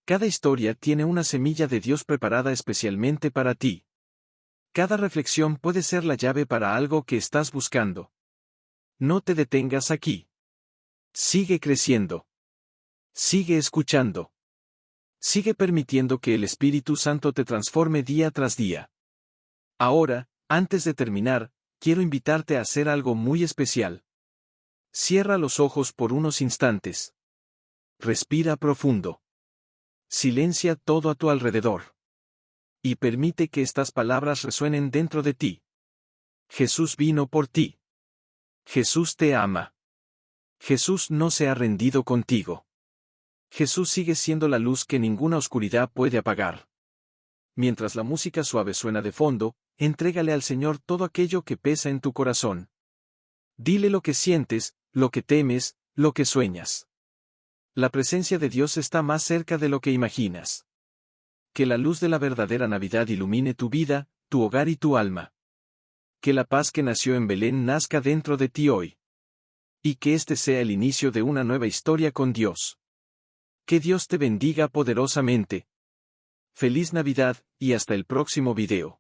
Cada historia tiene una semilla de Dios preparada especialmente para ti. Cada reflexión puede ser la llave para algo que estás buscando. No te detengas aquí. Sigue creciendo. Sigue escuchando. Sigue permitiendo que el Espíritu Santo te transforme día tras día. Ahora, antes de terminar, quiero invitarte a hacer algo muy especial. Cierra los ojos por unos instantes. Respira profundo. Silencia todo a tu alrededor. Y permite que estas palabras resuenen dentro de ti. Jesús vino por ti. Jesús te ama. Jesús no se ha rendido contigo. Jesús sigue siendo la luz que ninguna oscuridad puede apagar. Mientras la música suave suena de fondo, entrégale al Señor todo aquello que pesa en tu corazón. Dile lo que sientes, lo que temes, lo que sueñas. La presencia de Dios está más cerca de lo que imaginas. Que la luz de la verdadera Navidad ilumine tu vida, tu hogar y tu alma. Que la paz que nació en Belén nazca dentro de ti hoy. Y que este sea el inicio de una nueva historia con Dios. Que Dios te bendiga poderosamente. Feliz Navidad, y hasta el próximo video.